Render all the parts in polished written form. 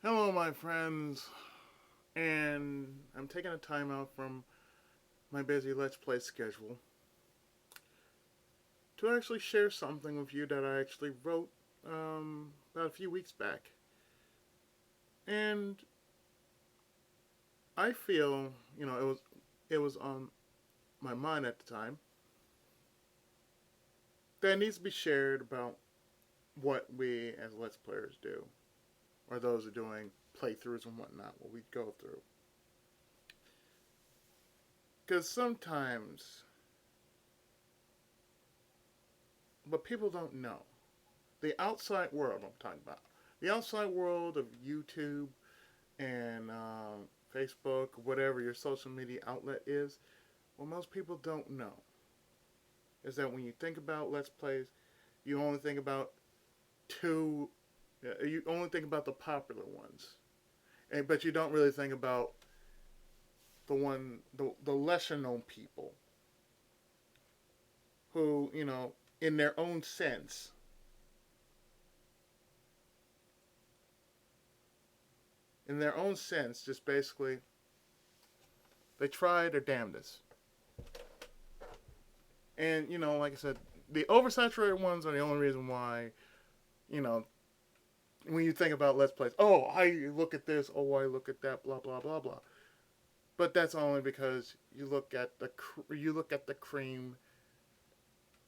Hello, my friends, and I'm taking a time out from my busy Let's Play schedule to actually share something with you that I actually wrote about a few weeks back. And I feel, it was on my mind at the time that it needs to be shared about what we as Let's Players do, or those who are doing playthroughs and whatnot, what we go through. Because sometimes, what people don't know, the outside world I'm talking about, the outside world of YouTube and Facebook, whatever your social media outlet is, what most people don't know is that when you think about Let's Plays, you only think about two, you only think about the popular ones, but you don't really think about the lesser known people who, in their own sense, just basically they try their damnedest. And like I said, the oversaturated ones are the only reason why, you know, when you think about Let's Plays, oh, I look at this, oh, I look at that, blah blah blah blah. But that's only because you look at the cream,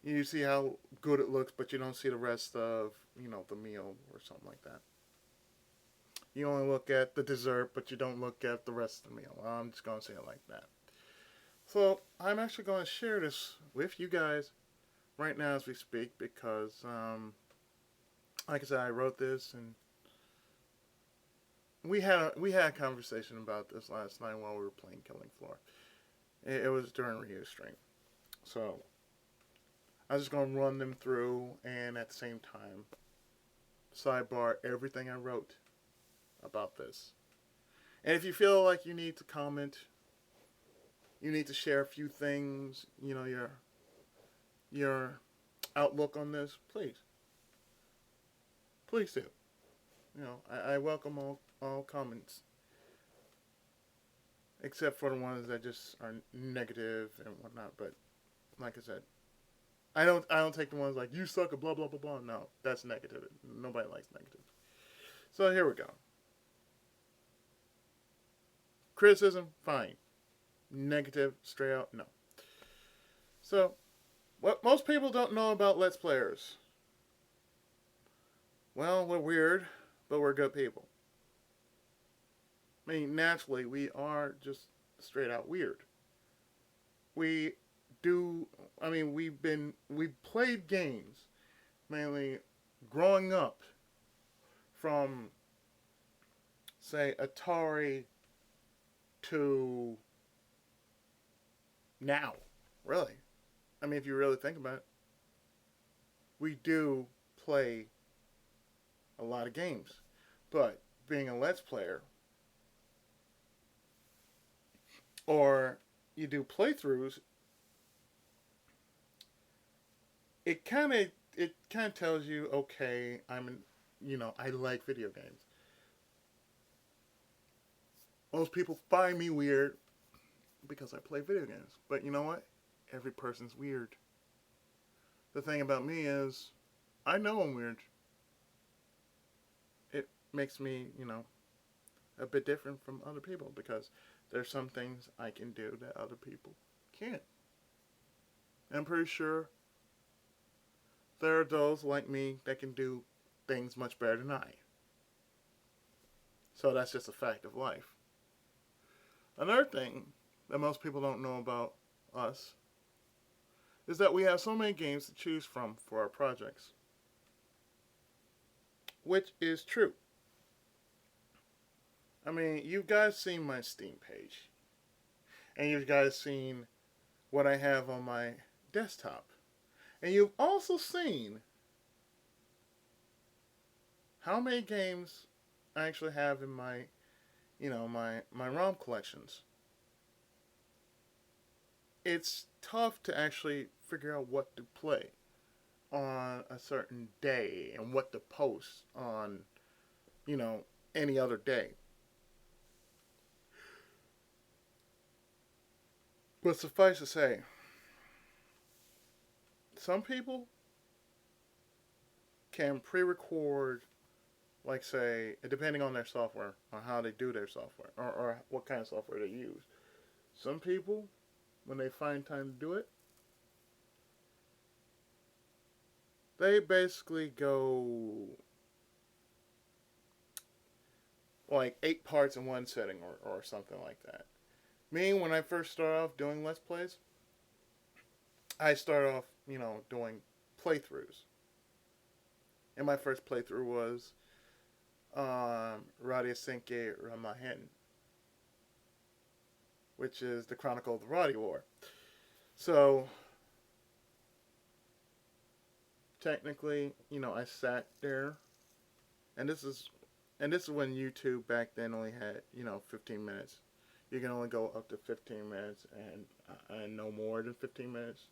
you see how good it looks, but you don't see the rest of the meal or something like that. You only look at the dessert, but you don't look at the rest of the meal. I'm just gonna say it like that. So I'm actually going to share this with you guys right now as we speak because, like I said, I wrote this and we had a conversation about this last night while we were playing Killing Floor. It was during review stream, so I was just gonna run them through and at the same time sidebar everything I wrote about this. And if you feel like you need to comment, you need to share a few things, your outlook on this, please do. I welcome all comments, except for the ones that just are negative and whatnot. But like I said, I don't take the ones like you suck or blah blah blah blah. No, that's negative. Nobody likes negative. So here we go. Criticism, fine. Negative, straight out, no. So what most people don't know about Let's Players. Well, we're weird, but we're good people. I mean, naturally, we are just straight out weird. We do. I mean, we've played games mainly growing up from say Atari to now. Really, I mean, if you really think about it, we do play a lot of games. But being a Let's Player, or you do playthroughs, it kind of tells you, okay, I like video games. Most people find me weird because I play video games. But you know what? Every person's weird. The thing about me is, I know I'm weird. It makes me, a bit different from other people because there's some things I can do that other people can't. I'm pretty sure there are those like me that can do things much better than I. So that's just a fact of life. Another thing that most people don't know about us is that we have so many games to choose from for our projects, which is true. I mean, you guys seen my Steam page, and you guys seen what I have on my desktop, and you've also seen how many games I actually have in my ROM collections. It's tough to actually figure out what to play on a certain day and what to post on, you know, any other day. But suffice to say, some people can pre-record, like say, depending on their software, on how they do their software, or what kind of software they use. Some people, when they find time to do it, they basically go like 8 parts in one setting or something like that. Me, when I first started off doing Let's Plays, I started off, doing playthroughs. And my first playthrough was Radia Senke Ramahen, which is the Chronicle of the Radia War. So, technically, I sat there, and this is when YouTube back then only had, 15 minutes. You can only go up to 15 minutes and no more than 15 minutes.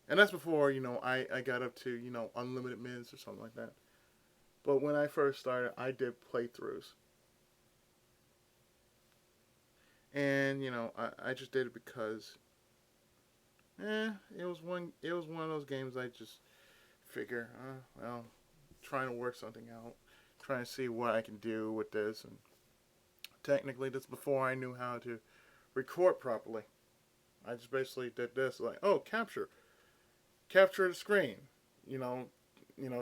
And that's before, I got up to, unlimited minutes or something like that. But when I first started, I did playthroughs. And, I just did it because, it was one of those games I just figure, trying to work something out, trying to see what I can do with this. And technically, this before I knew how to record properly. I just basically did this, like, capture the screen,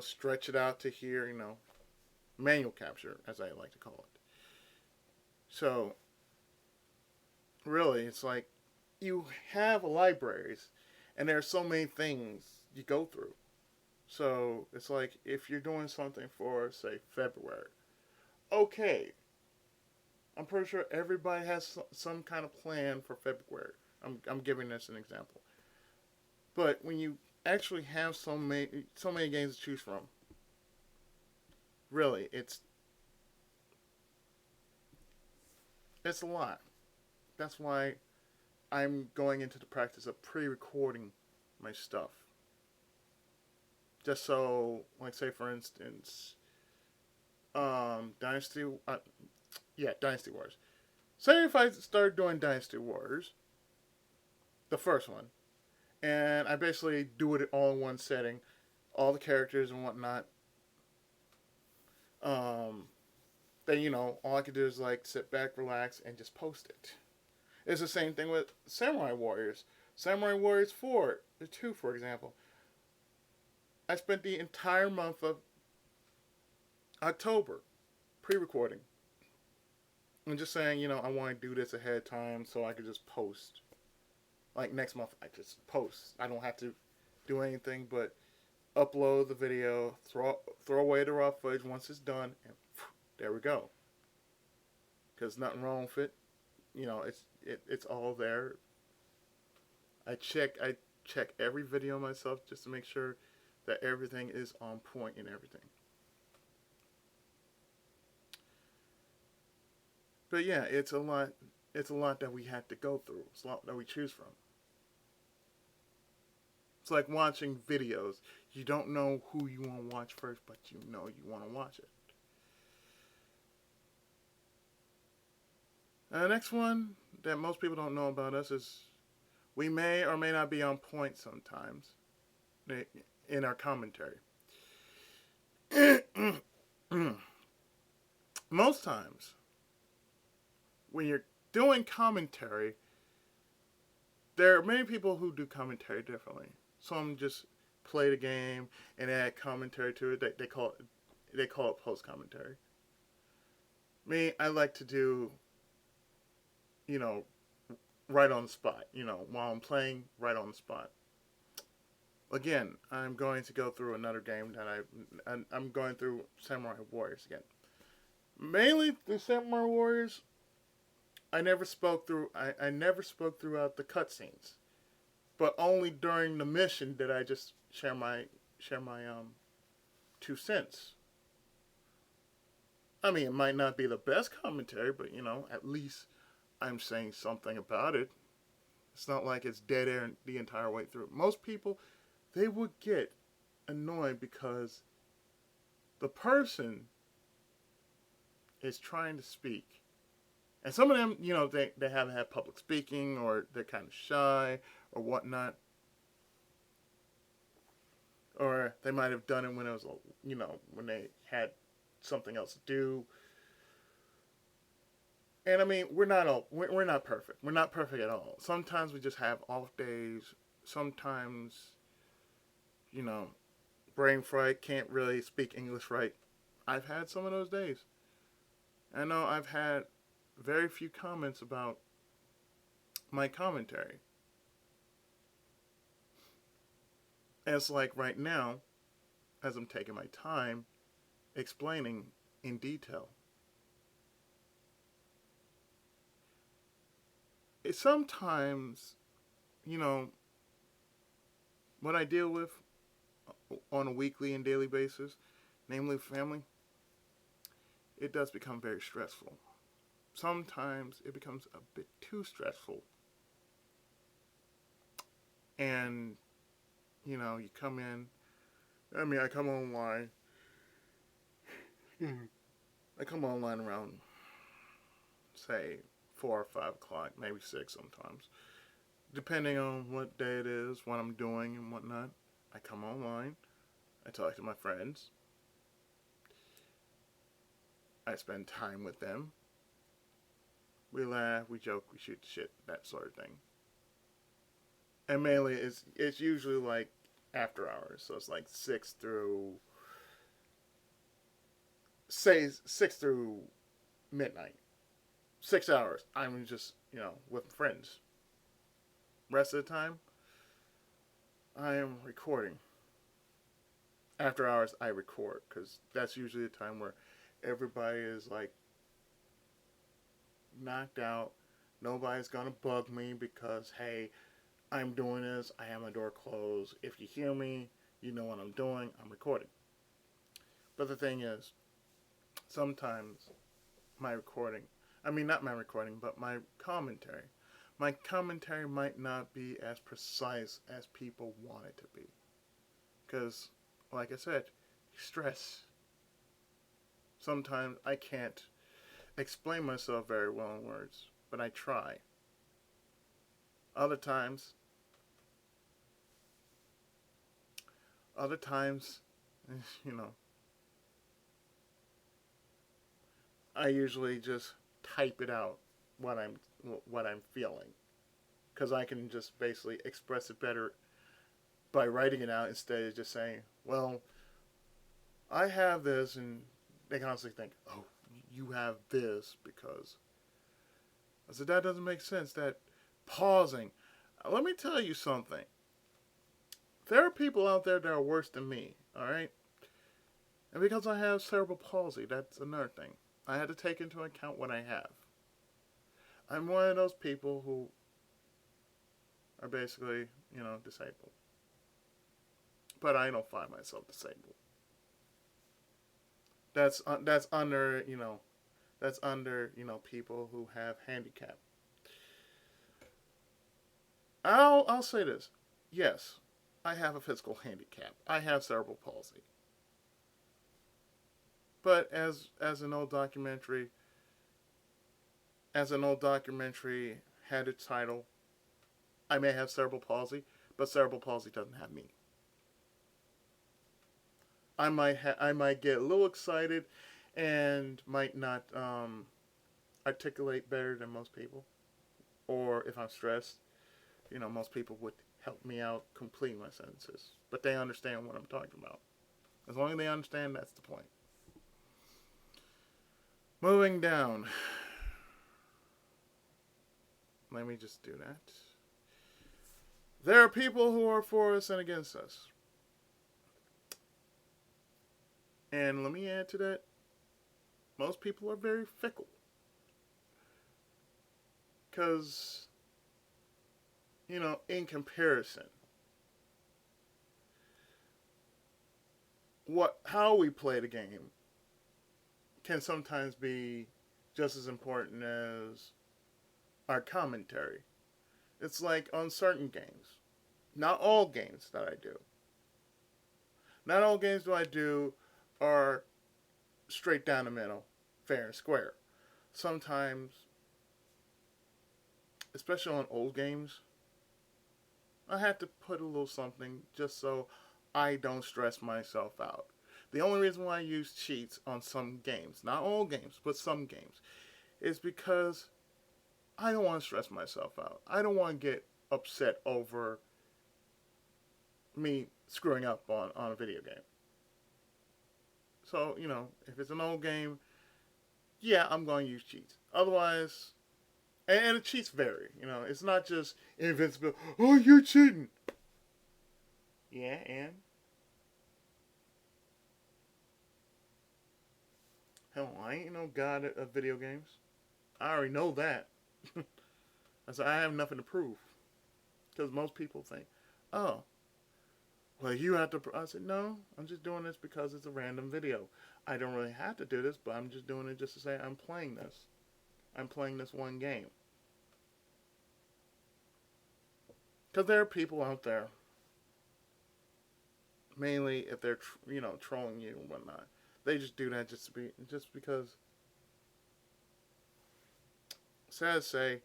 stretch it out to here, manual capture, as I like to call it. So, really, it's like, you have libraries, and there are so many things you go through. So, it's like, if you're doing something for, say, February, okay, I'm pretty sure everybody has some kind of plan for February. I'm giving this an example. But when you actually have so many games to choose from, really, it's a lot. That's why I'm going into the practice of pre-recording my stuff. Just so, like, say for instance, Dynasty Wars. Say if I start doing Dynasty Wars, the first one, and I basically do it all in one setting, all the characters and whatnot. Then all I could do is like sit back, relax, and just post it. It's the same thing with Samurai Warriors. Samurai Warriors 4, the 2, for example. I spent the entire month of October pre-recording. I'm just saying, I want to do this ahead of time so I could just post. Like next month, I just post. I don't have to do anything but upload the video, throw away the raw footage once it's done, and there we go. Because nothing wrong with it. It's all there. I check every video myself just to make sure that everything is on point and everything. But yeah, it's a lot that we have to go through. It's a lot that we choose from. It's like watching videos. You don't know who you want to watch first, but you know you want to watch it. The next one that most people don't know about us is we may or may not be on point sometimes in our commentary. Most times, when you're doing commentary, there are many people who do commentary differently. Some just play the game and add commentary to it. They call it post commentary. Me, I like to do, right on the spot. While I'm playing, right on the spot. Again, I'm going to go through another game that I'm going through Samurai Warriors again. Mainly the Samurai Warriors, I never spoke throughout the cutscenes, but only during the mission did I just share my 2 cents. I mean, it might not be the best commentary, but at least I'm saying something about it. It's not like it's dead air the entire way through. Most people, they would get annoyed because the person is trying to speak. And some of them, they haven't had public speaking, or they're kind of shy or whatnot. Or they might have done it when it was, when they had something else to do. And I mean, we're not perfect. We're not perfect at all. Sometimes we just have off days. Sometimes, you know, brain fright, can't really speak English right. I've had some of those days. I know I've had very few comments about my commentary. And it's like right now, as I'm taking my time explaining in detail. Sometimes, you know, what I deal with on a weekly and daily basis, namely family, it does become very stressful. Sometimes it becomes a bit too stressful. And, you come in. I come online. I come online around, say, 4 or 5 o'clock, maybe 6 sometimes. Depending on what day it is, what I'm doing and whatnot. I come online. I talk to my friends. I spend time with them. We laugh, we joke, we shoot the shit, that sort of thing. And mainly, it's usually like after hours, so it's like 6 through midnight. 6 hours. I'm just with friends. Rest of the time, I am recording. After hours, I record because that's usually the time where everybody is like knocked out. Nobody's gonna bug me because, hey, I'm doing this. I have my door closed. If you hear me, you know what I'm doing. I'm recording. But the thing is, sometimes my recording, not my recording, but my commentary. My commentary might not be as precise as people want it to be. Because, like I said, stress. Sometimes I can't explain myself very well in words, but I try. Other times, I usually just type it out what I'm feeling, because I can just basically express it better by writing it out instead of just saying, "Well, I have this," and they constantly think, "Oh, you have this," because I said that doesn't make sense. That pausing. Let me tell you something. There are people out there that are worse than me. All right, and because I have cerebral palsy, that's another thing. I had to take into account what I have. I'm one of those people who are basically, disabled. But I don't find myself disabled. That's under, people who have handicap. I'll say this. Yes, I have a physical handicap. I have cerebral palsy. But as an old documentary had its title, I may have cerebral palsy, but cerebral palsy doesn't have me. I might get a little excited and might not articulate better than most people. Or if I'm stressed, most people would help me out completing my sentences. But they understand what I'm talking about. As long as they understand, that's the point. Moving down. Let me just do that. There are people who are for us and against us. And let me add to that, most people are very fickle. Because, in comparison, how we play the game can sometimes be just as important as our commentary. It's like on certain games. Not all games that I do. Not all games that I do are straight down the middle, fair and square. Sometimes, especially on old games, I have to put a little something just so I don't stress myself out. The only reason why I use cheats on some games, not all games, but some games, is because I don't want to stress myself out. I don't want to get upset over me screwing up on a video game. So, if it's an old game, yeah, I'm going to use cheats. Otherwise, and the cheats vary. It's not just invincible. Oh, you're cheating. Yeah, and hell, I ain't no god of video games. I already know that. I said I have nothing to prove because most people think, oh, well, you have to. I said no. I'm just doing this because it's a random video. I don't really have to do this, but I'm just doing it just to say I'm playing this. I'm playing this one game. Because there are people out there, mainly if they're trolling you and whatnot, they just do that just because. Sad to say,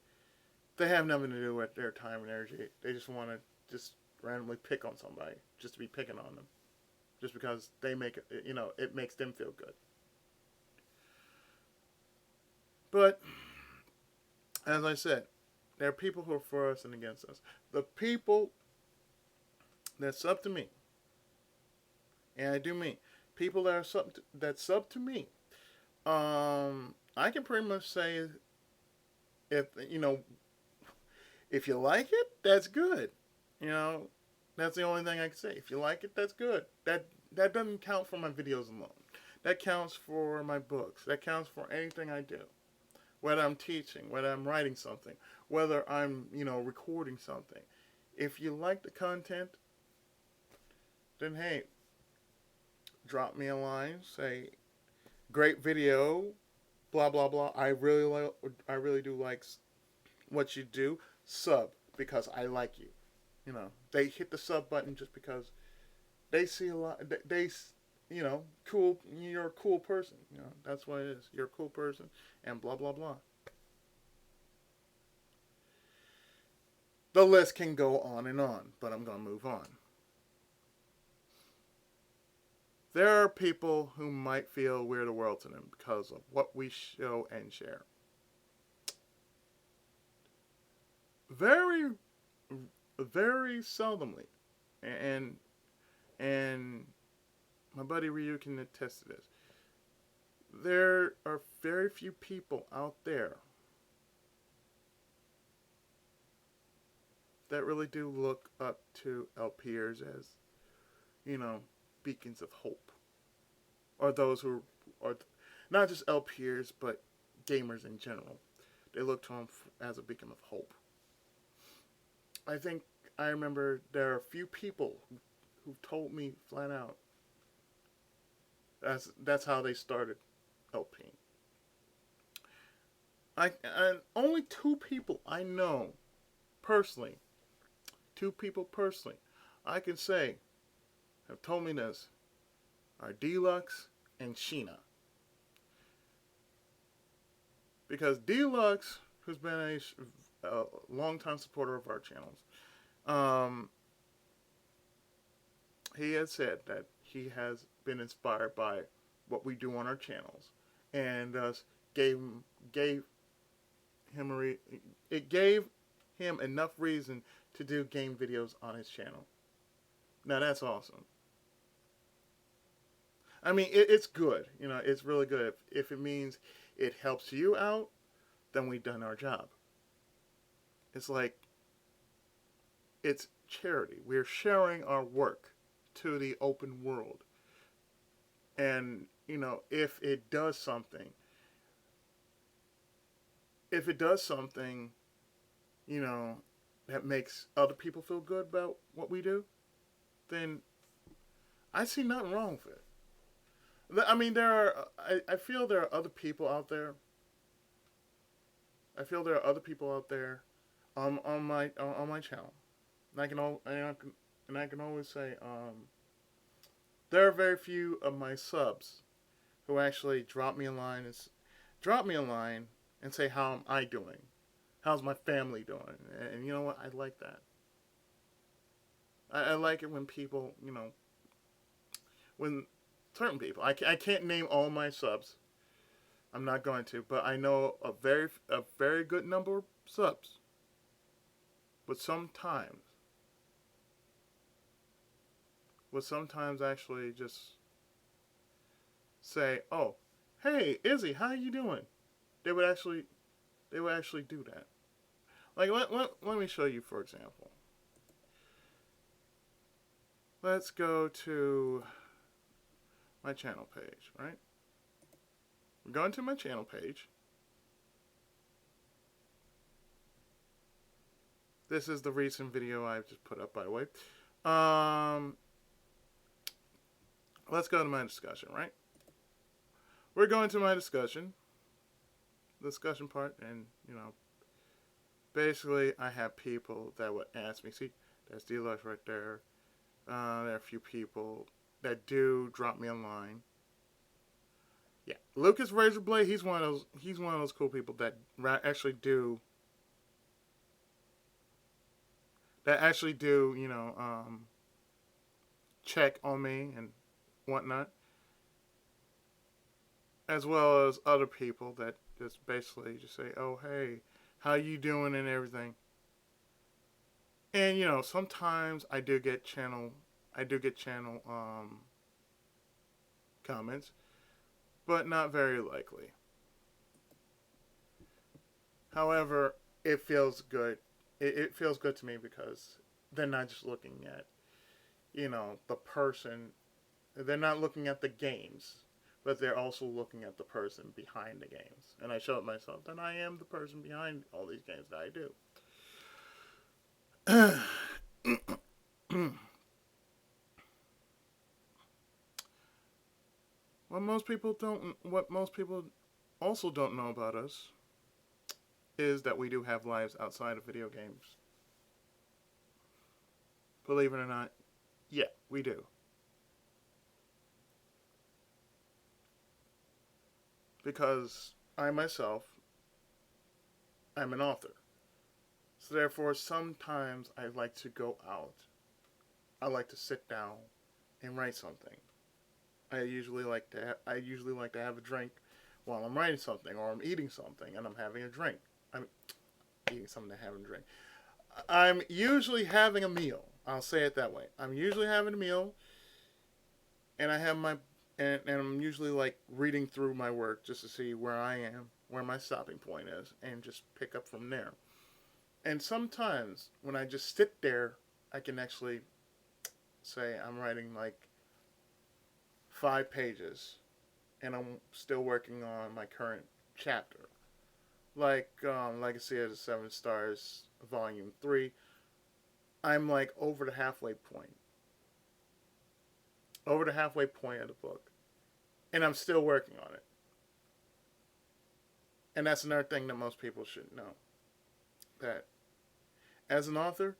they have nothing to do with their time and energy. They just want to just randomly pick on somebody just to be picking on them, just because they make it. It makes them feel good. But as I said, there are people who are for us and against us. The people that sub to me, and I do mean people that are sub to me. I can pretty much say if if you like it, that's good. That's the only thing I can say. If you like it, that's good. That doesn't count for my videos alone. That counts for my books. That counts for anything I do. Whether I'm teaching, whether I'm writing something, whether I'm, recording something. If you like the content, then hey, drop me a line, say, great video, blah blah blah. I really do like what you do. Sub because I like you. They hit the sub button just because they see a lot. They cool. You're a cool person. That's what it is. You're a cool person, and blah blah blah. The list can go on and on, but I'm gonna move on. There are people who might feel we're the world to them because of what we show and share. Very, very seldomly, and my buddy Ryu can attest to this. There are very few people out there that really do look up to LPers as, beacons of hope. Or those who are not just LPers, but gamers in general. They look to them as a beacon of hope. I remember there are a few people who told me flat out that's how they started LPing. And only two people I know personally, I can say have told me this are Deluxe and Sheena. Because Deluxe, who's been a long-time supporter of our channels, he has said that he has been inspired by what we do on our channels, and gave him it gave him enough reason to do game videos on his channel. Now that's awesome. I mean, it's good. It's really good. If it means it helps you out, then we've done our job. It's like, it's charity. We're sharing our work to the open world. And, if it does something, that makes other people feel good about what we do, then I see nothing wrong with it. I mean, I feel there are other people out there. On my channel. And I can always say there are very few of my subs who actually drop me a line drop me a line and say, how am I doing? How's my family doing? And you know what? I like that. I like it when people, when certain people, I can't name all my subs. I'm not going to, but I know a very good number of subs. But sometimes actually just say, "Oh, hey Izzy, how you doing?" They would actually do that. Like let me show you for example. Let's go to my channel page, right? We're going to my channel page. This is the recent video I've just put up, by the way. Let's go to my discussion, right? We're going to my discussion part, and basically I have people that would ask me. See, that's Deluxe right there. There are a few people that do drop me a line. Yeah, Lucas Razorblade. He's one of those cool people that actually do. Check on me and whatnot, as well as other people that just basically just say, "Oh, hey, how you doing?" and everything. And sometimes I do get channel comments, but not very likely. However, it feels good. It feels good to me because they're not just looking at the person. They're not looking at the games, but they're also looking at the person behind the games. And I showed myself that I am the person behind all these games that I do. What most people also don't know about us is that we do have lives outside of video games. Believe it or not, yeah, we do. Because I myself, I'm an author. So therefore, sometimes I like to go out. I like to sit down and write something. I usually like to have a drink while I'm writing something, or I'm eating something and I'm having a drink. I'm eating something and having a drink. I'm usually having a meal. I'll say it that way. I'm usually having a meal, and I have and I'm usually like reading through my work just to see where I am, where my stopping point is, and just pick up from there. And sometimes when I just sit there, I can actually say I'm writing like 5 pages, and I'm still working on my current chapter. Like Legacy of the Seven Stars, Volume 3, I'm like over the halfway point. Over the halfway point of the book. And I'm still working on it. And that's another thing that most people should know. That as an author,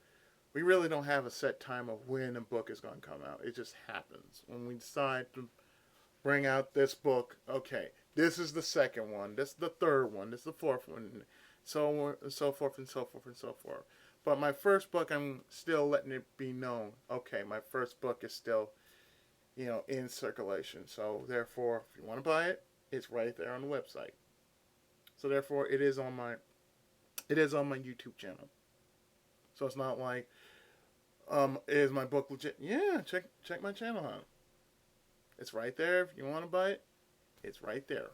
we really don't have a set time of when a book is going to come out. It just happens. When we decide to bring out this book, okay, this is the second one, this is the third one, this is the fourth one, so forth and so forth and so forth. But my first book, I'm still letting it be known, okay, my first book is still, in circulation. So therefore, if you want to buy it, it's right there on the website. So therefore, it is on my YouTube channel. So it's not like, is my book legit? Yeah, check my channel out. It's right there. If you want to buy it, it's right there.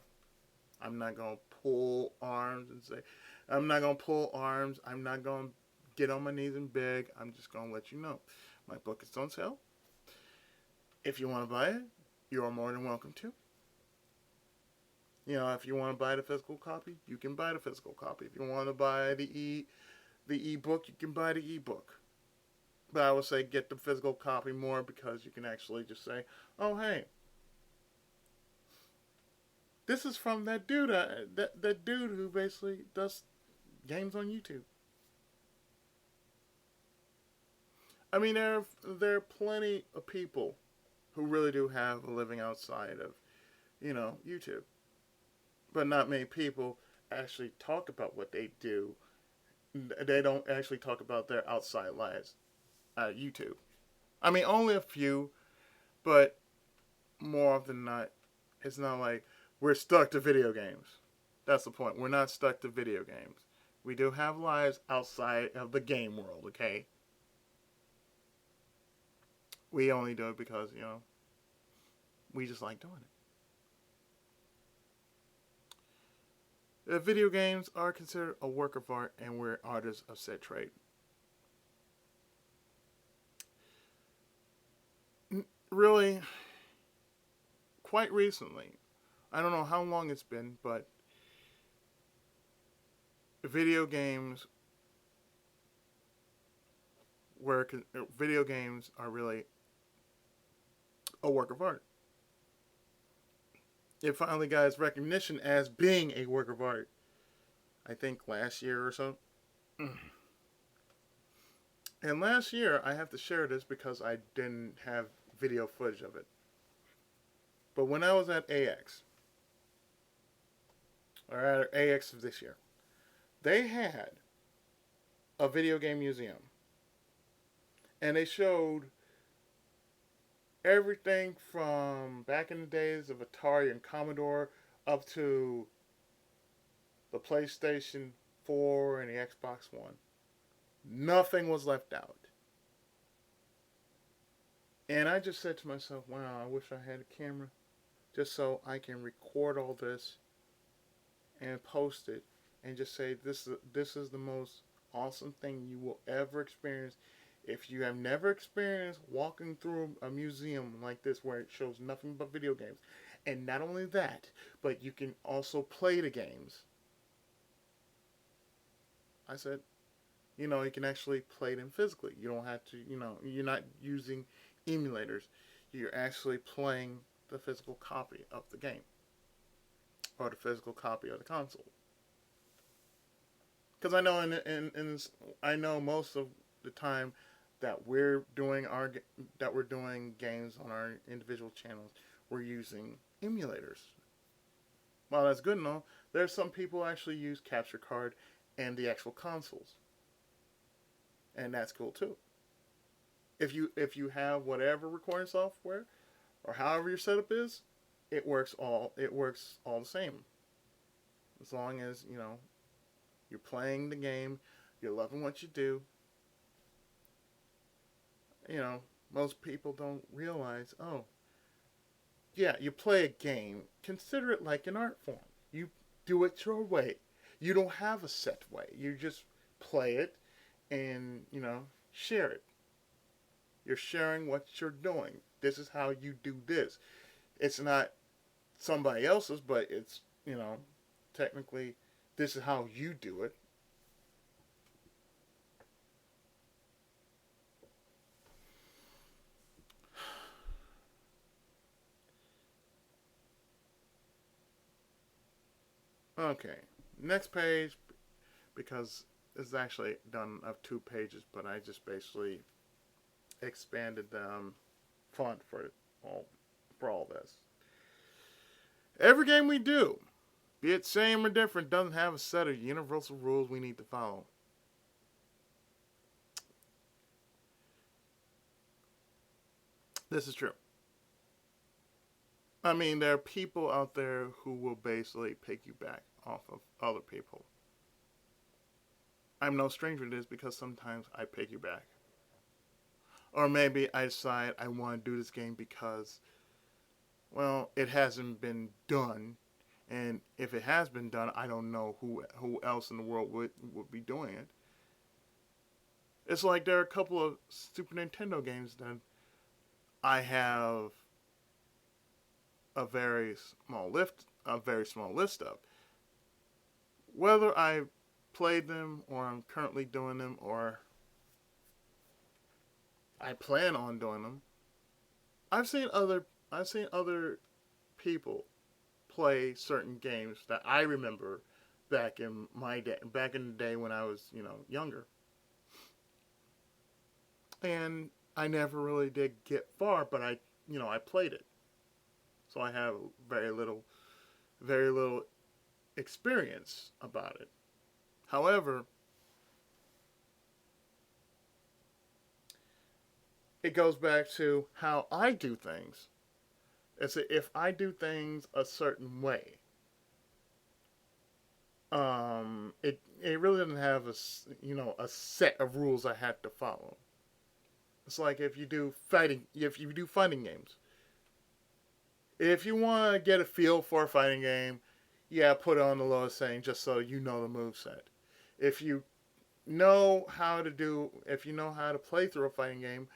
I'm not going to pull arms and say, I'm not going to pull arms. I'm not going to get on my knees and beg. I'm just going to let you know. My book is on sale. If you want to buy it, you are more than welcome to. If you want to buy the physical copy, you can buy the physical copy. If you want to buy the ebook, you can buy the ebook. But I would say get the physical copy more because you can actually just say, oh, hey, this is from that dude, that dude who basically does games on YouTube. I mean, there are plenty of people who really do have a living outside of, YouTube. but not many people actually talk about what they do. They don't actually talk about their outside lives at YouTube. I mean, only a few, but more often than not, it's not like we're stuck to video games. That's the point. We're not stuck to video games. We do have lives outside of the game world, okay? We only do it because, we just like doing it. Video games are considered a work of art, and we're artists of said trade. Really, quite recently, I don't know how long it's been, but video games where video games are really a work of art. It finally got its recognition as being a work of art. I think last year or so. And last year, I have to share this because I didn't have video footage of it. But when I was at AX, or at AX of this year, they had a video game museum. And they showed everything from back in the days of Atari and Commodore up to the PlayStation 4 and the Xbox One. Nothing was left out. And I just said to myself, wow, I wish I had a camera just so I can record all this and post it and just say this is the most awesome thing you will ever experience. If you have never experienced walking through a museum like this where it shows nothing but video games, and not only that, but you can also play the games. I said, you can actually play them physically. You don't have to, you're not using emulators. You're actually playing the physical copy of the game or the physical copy of the console. Because I know I know most of the time that we're doing games on our individual channels, we're using emulators. While that's good and all, there's some people actually use capture card and the actual consoles, and that's cool too. If you have whatever recording software or however your setup is, it works all the same. As long as you're playing the game, you're loving what you do. Most people don't realize, oh, yeah, you play a game, consider it like an art form. You do it your way. You don't have a set way. You just play it and, share it. You're sharing what you're doing. This is how you do this. It's not somebody else's, but it's, technically this is how you do it. Okay, next page, because it's actually done of 2 pages, but I just basically expanded the font for all this. Every game we do, be it same or different, doesn't have a set of universal rules we need to follow. This is true. I mean, there are people out there who will basically piggyback off of other people. I'm no stranger to this because sometimes I piggyback. Or maybe I decide I want to do this game because, well, it hasn't been done. And if it has been done, I don't know who else in the world would be doing it. It's like there are a couple of Super Nintendo games that I have a very small list of. Whether I played them or I'm currently doing them or I plan on doing them, I've seen other people play certain games that I remember back in the day when I was, younger. And I never really did get far, but I played it. So I have very little experience about it. However, it goes back to how I do things. It's if I do things a certain way, it really doesn't have a set of rules I have to follow. It's like if you do fighting games. If you want to get a feel for a fighting game, yeah, put it on the lowest setting just so you know the move set. If you if you know how to play through a fighting game,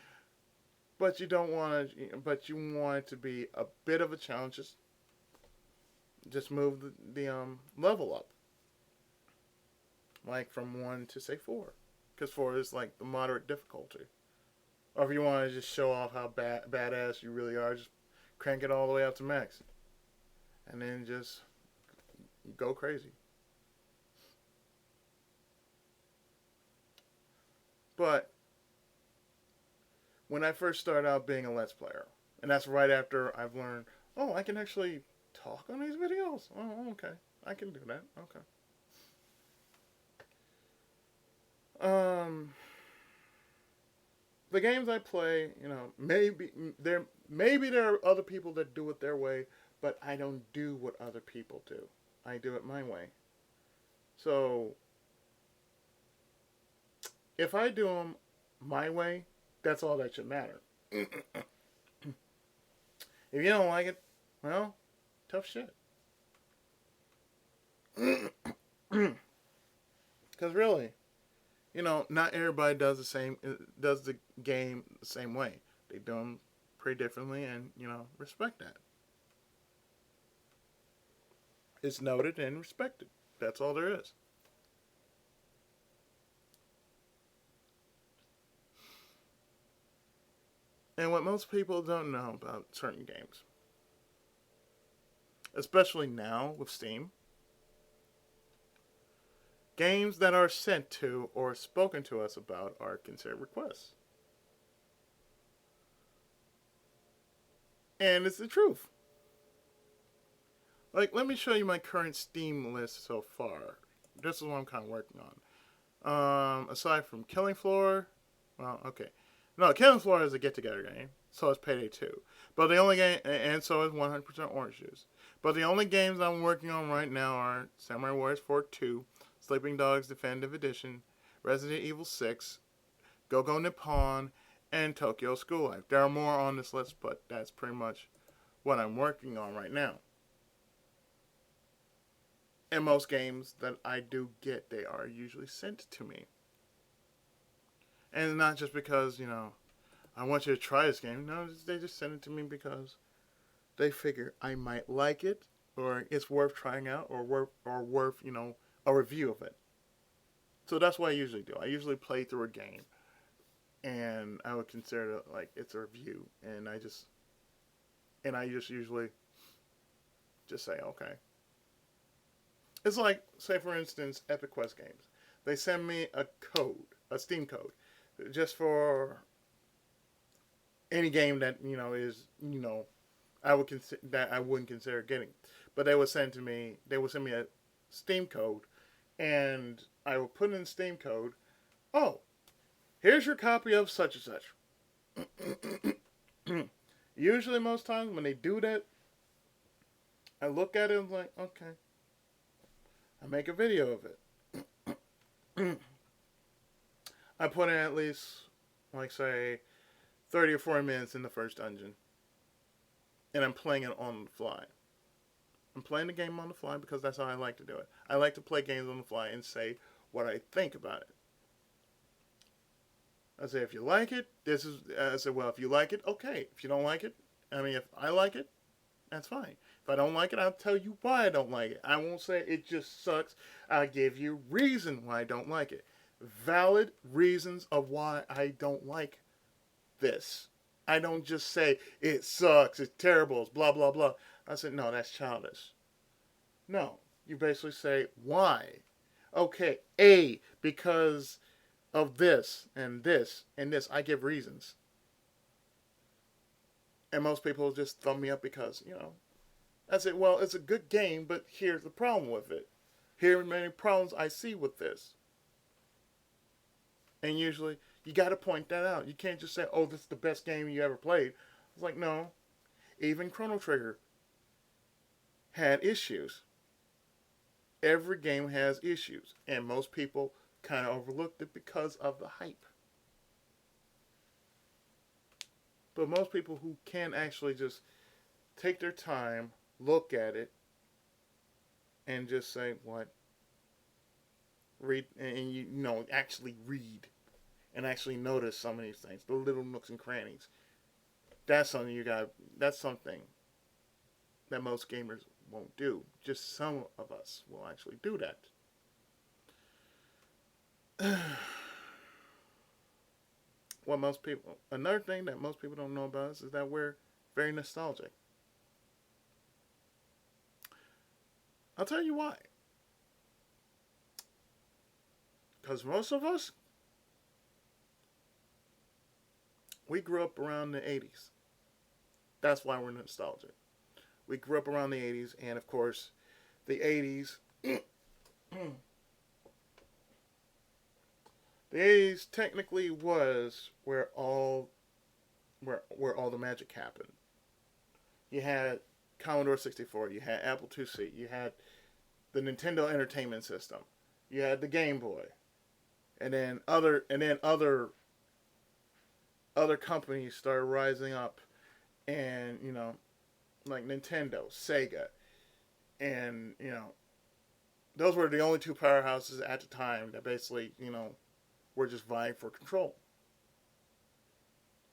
but you don't want to, but you want it to be a bit of a challenge, just move the level up, like from 1 to say 4, because 4 is like the moderate difficulty. Or if you want to just show off how badass you really are, just crank it all the way up to max, and then just go crazy. But when I first started out being a Let's Player, and that's right after I've learned, oh, I can actually talk on these videos. Oh, okay, I can do that. Okay. The games I play, maybe there are other people that do it their way, but I don't do what other people do. I do it my way. So if I do them my way, that's all that should matter. If you don't like it, well, tough shit. Because really, not everybody does the game the same way. They do them pretty differently, and respect that. It's noted and respected. That's all there is. And what most people don't know about certain games, especially now with Steam, games that are sent to or spoken to us about are considered requests. And it's the truth. Like, let me show you my current Steam list so far. This is what I'm kind of working on. Aside from Killing Floor, well, okay. No, Killing Floor is a get-together game. So is Payday 2. But the only game, and so is 100% Orange Juice. But the only games I'm working on right now are Samurai Warriors 4 2, Sleeping Dogs Definitive Edition, Resident Evil 6, Go-Go Nippon, and Tokyo School Life. There are more on this list, but that's pretty much what I'm working on right now. And most games that I do get, they are usually sent to me. And not just because, I want you to try this game. No, they just send it to me because they figure I might like it, or it's worth trying out, or worth a review of it. So that's what I usually do. I usually play through a game, and I would consider it like it's a review, and I just usually just say okay. It's like, say for instance, Epic Quest games. They send me a code, a Steam code, just for any game that is that I wouldn't consider getting. But they would send me a Steam code, and I would put in the Steam code. Oh, here's your copy of such and such. Usually, most times when they do that, I look at it and I'm like, okay, I make a video of it. I put in at least, like, say, 30 or 40 minutes in the first dungeon. And I'm playing it on the fly. I'm playing the game on the fly because that's how I like to do it. I like to play games on the fly and say what I think about it. I say, if you like it, I say, well, if you like it, okay. If you don't like it, if I like it, that's fine. If I don't like it, I'll tell you why I don't like it. I won't say it just sucks. I'll give you reason why I don't like it. Valid reasons of why I don't like this. I don't just say, it sucks, it's terrible, it's blah, blah, blah. I said, no, that's childish. No, you basically say, why? Okay, A, because of this, and this, and this. I give reasons. And most people just thumb me up because, I said, well, it's a good game, but here's the problem with it. Here are many problems I see with this. And usually, you got to point that out. You can't just say, oh, this is the best game you ever played. It's like, no. Even Chrono Trigger had issues. Every game has issues. And most people kind of overlooked it because of the hype. But most people who can actually just take their time, look at it, and just say, what? Read, and you know, actually read and actually notice some of these things, the little nooks and crannies. That's something you got. That's something that most gamers won't do. Just some of us will actually do that. What most people, another thing that most people don't know about us is that we're very nostalgic. I'll tell you why. Because most of us, we grew up around the 80s. That's why we're nostalgic. We grew up around the 80s, and of course, the 80s, the 80s technically was where all the magic happened. You had Commodore 64, you had Apple IIc, you had the Nintendo Entertainment System, you had the Game Boy, and then other companies started rising up, and like Nintendo, Sega, and those were the only two powerhouses at the time that basically were just vying for control.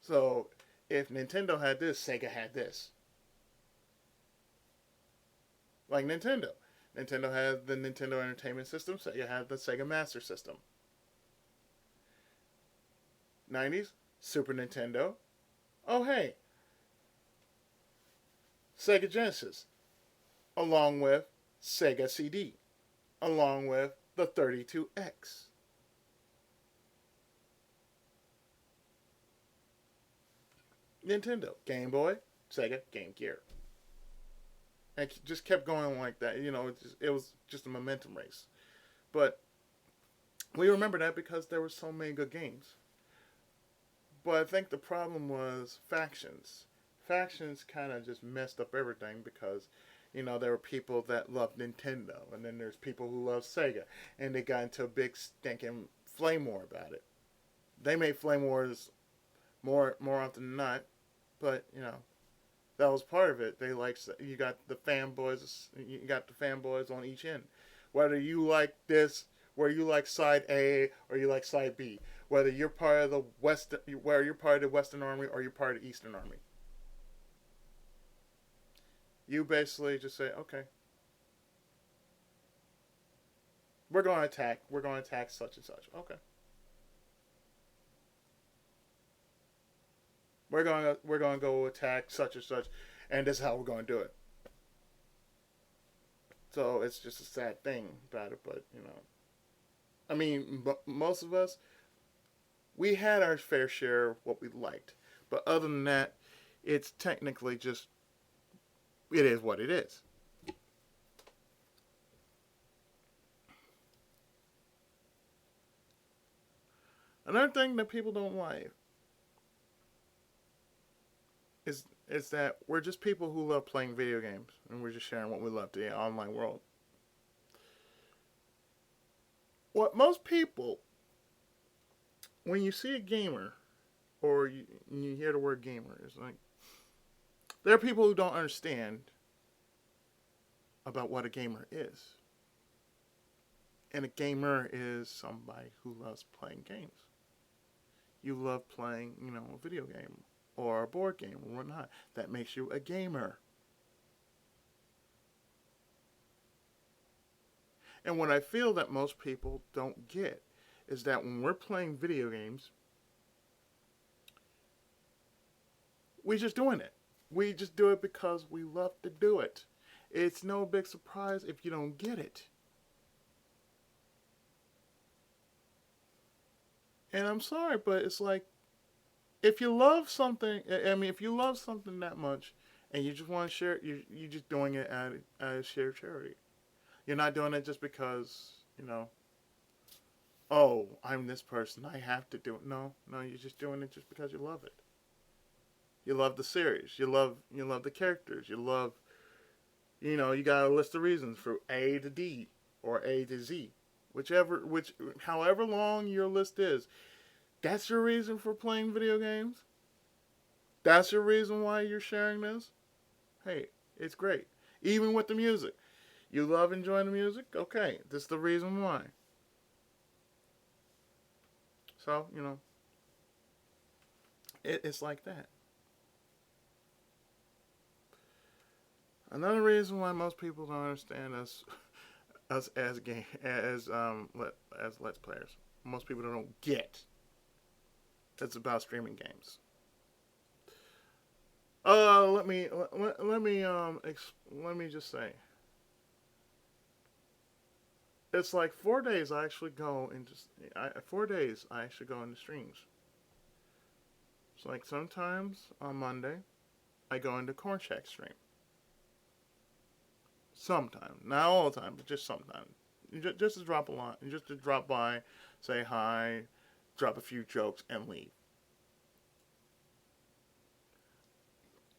So if Nintendo had this, Sega had this. Like Nintendo had the Nintendo Entertainment System. Sega had the Sega Master System. 90s, Super Nintendo. Oh hey, Sega Genesis, along with Sega CD, along with the 32X. Nintendo, Game Boy, Sega, Game Gear. And it just kept going like that. It was just a momentum race. But we remember that because there were so many good games. But I think the problem was factions. Factions kind of just messed up everything because, there were people that loved Nintendo, and then there's people who loved Sega, and they got into a big stinking flame war about it. They made flame wars more often than not, but that was part of it. You got the fanboys on each end. Whether you like this, where you like side A or you like side B, whether you're part of the Western Army or you're part of the Eastern Army, you basically just say, okay, we're going to attack. We're going to attack such and such. Okay. We're going to go attack such and such, and this is how we're going to do it. So it's just a sad thing about it, but I mean, most of us, we had our fair share of what we liked, but other than that, it's technically just it is what it is. Another thing that people don't like is that we're just people who love playing video games, and we're just sharing what we love to the online world. What most people, when you see a gamer, or you hear the word gamer, it's like there are people who don't understand about what a gamer is. And a gamer is somebody who loves playing games. You love playing, a video game or a board game or whatnot. That makes you a gamer. And what I feel that most people don't get is that when we're playing video games, we're just doing it. We just do it because we love to do it. It's no big surprise if you don't get it. And I'm sorry, but it's like, if you love something, if you love something that much, and you just want to share. You're just doing it at shared charity. You're not doing it just because oh, I'm this person. I have to do it. No, no, you're just doing it just because you love it. You love the series. You love the characters. You got a list of reasons for A to D or A to Z. However long your list is, that's your reason for playing video games. That's your reason why you're sharing this. Hey, it's great. Even with the music. You love enjoying the music? Okay, this is the reason why. So, it's like that. Another reason why most people don't understand us as game as let's players. Most people don't get. It's about streaming games. Let me just say. It's like 4 days I actually go into 4 days I actually go into streams. It's like sometimes on Monday I go into Corn Shack stream. Sometimes, not all the time, but just sometimes. Just to drop a line, just to drop by, say hi, drop a few jokes, and leave.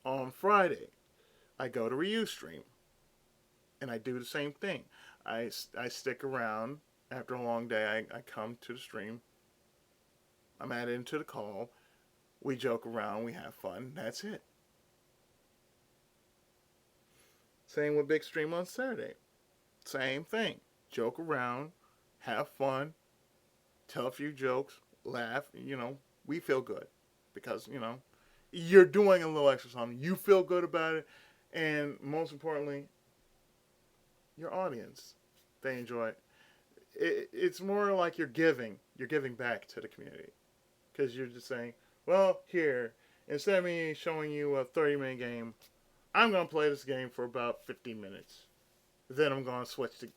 On Friday, I go to Ryu stream, and I do the same thing. I stick around after a long day. I come to the stream. I'm added into the call. We joke around. We have fun. That's it. Same with Big Stream on Saturday. Same thing. Joke around, have fun, tell a few jokes, laugh. We feel good because you're doing a little extra something. You feel good about it, and most importantly, your audience, they enjoy it. It's more like you're giving. You're giving back to the community because you're just saying, well, here, instead of me showing you a 30-minute game, I'm gonna play this game for about 15 minutes. Then I'm gonna switch to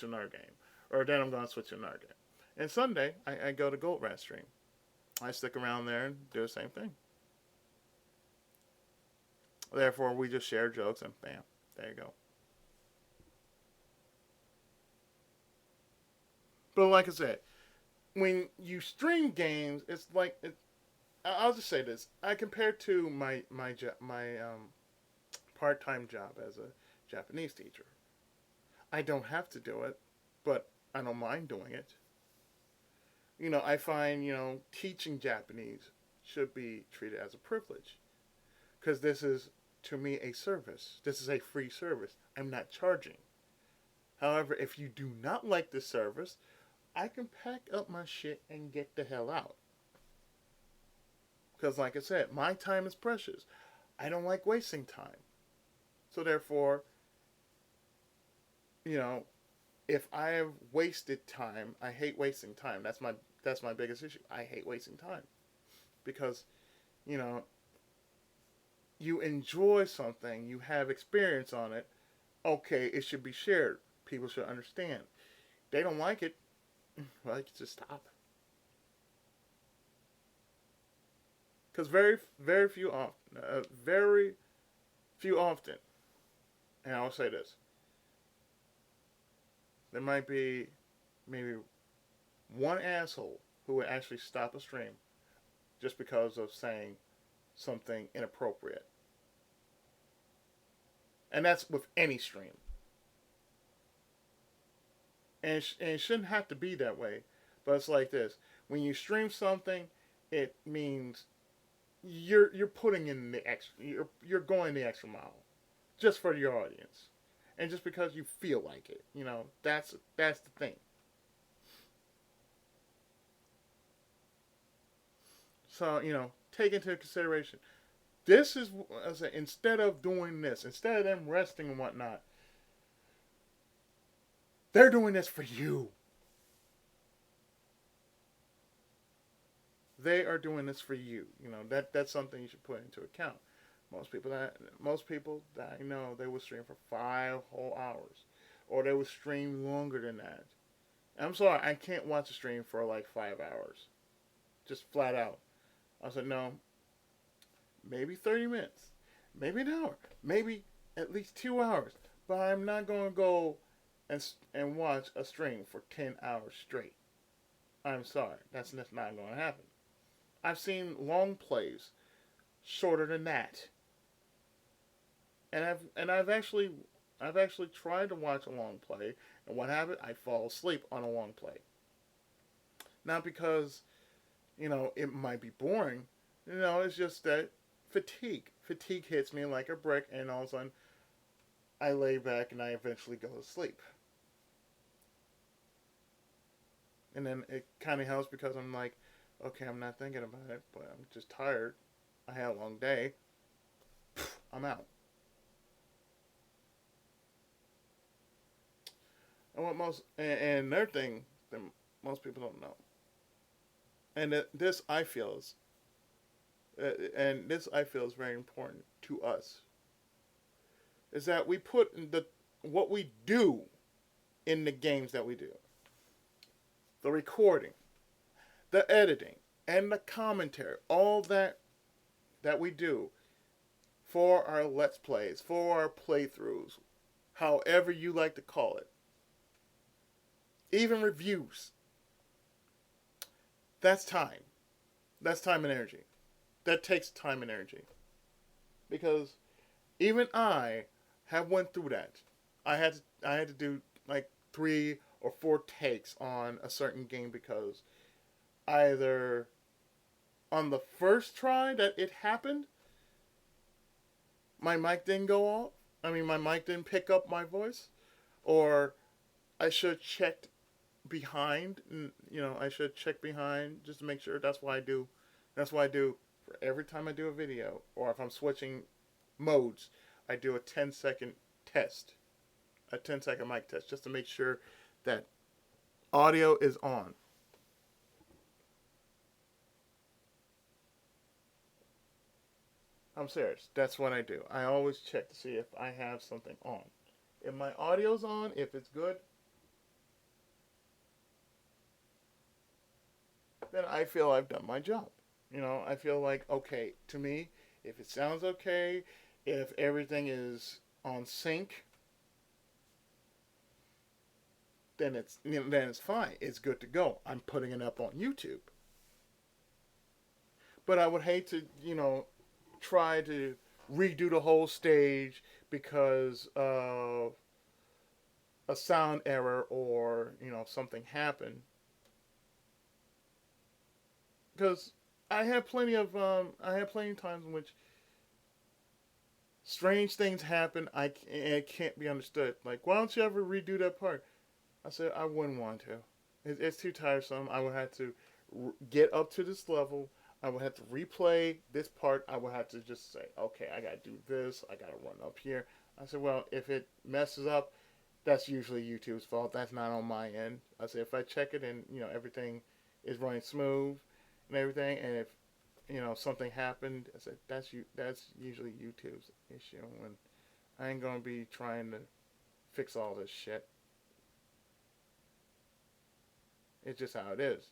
another game, or then I'm gonna switch to another game. And Sunday, I go to Gold Rat stream. I stick around there and do the same thing. Therefore, we just share jokes and bam, there you go. But like I said, when you stream games, it's like I'll just say this. I compare to my part time job as a Japanese teacher. I don't have to do it, but I don't mind doing it. I find teaching Japanese should be treated as a privilege because this is to me a service. This is a free service. I'm not charging. However, if you do not like this service, I can pack up my shit and get the hell out. Because, like I said, my time is precious. I don't like wasting time. So, therefore, you know, if I have wasted time, I hate wasting time. That's my biggest issue. I hate wasting time because, you know, you enjoy something, you have experience on it. Okay, it should be shared. People should understand. They don't like it. Well, you can just stop. Because very few often, and I'll say this: there might be maybe one asshole who would actually stop a stream just because of saying something inappropriate, and that's with any stream. And it shouldn't have to be that way, but it's like this: when you stream something, it means you're putting in the extra, you're going the extra mile, just for your audience, and just because you feel like it. That's the thing. So take into consideration. This is as I say, instead of doing this, instead of them resting and whatnot, they're doing this for you. They are doing this for you. That's something you should put into account. Most people that I know, they will stream for 5 whole hours, or they will stream longer than that. I'm sorry, I can't watch a stream for like 5 hours, just flat out. I said no, maybe 30 minutes. maybe an hour, maybe at least 2 hours. But I'm not going to go and watch a stream for 10 hours straight. I'm sorry, that's just not going to happen. I've seen long plays shorter than that, and I've actually tried to watch a long play, and what happened? I fall asleep on a long play. Not because it might be boring. It's just that fatigue. Fatigue hits me like a brick, and all of a sudden I lay back and I eventually go to sleep. And then it kind of helps because I'm like, okay, I'm not thinking about it, but I'm just tired. I had a long day. I'm out. And another thing that most people don't know, and this I feel is, very important to us, is that we put what we do in the games that we do, the recording, the editing, and the commentary, all that we do for our Let's Plays, for our playthroughs, however you like to call it, even reviews. That's time. That's time and energy. That takes time and energy. Because even I have went through that. I had to do like 3 or 4 takes on a certain game because either on the first try that it happened, my mic didn't go off. My mic didn't pick up my voice, or I should have checked behind. I should check behind just to make sure. That's why I do. That's why I do for every time I do a video, or if I'm switching modes, I do a 10-second test, a 10-second mic test, just to make sure that audio is on. I'm serious. That's what I do. I always check to see if I have something on. If my audio's on, if it's good, then I feel I've done my job. I feel like, okay, to me, if it sounds okay, if everything is on sync, then it's fine. It's good to go. I'm putting it up on YouTube. But I would hate to, try to redo the whole stage because of a sound error or, something happened. Because I have plenty of times in which strange things happen. It can't be understood. Like, why don't you ever redo that part? I said I wouldn't want to. It's too tiresome. I would have to get up to this level. I would have to replay this part. I would have to just say, okay, I gotta do this. I gotta run up here. I said, well, if it messes up, that's usually YouTube's fault. That's not on my end. I said, if I check it and everything is running smooth and everything, and if something happened, I said that's usually YouTube's issue, and I ain't gonna be trying to fix all this shit. It's just how it is.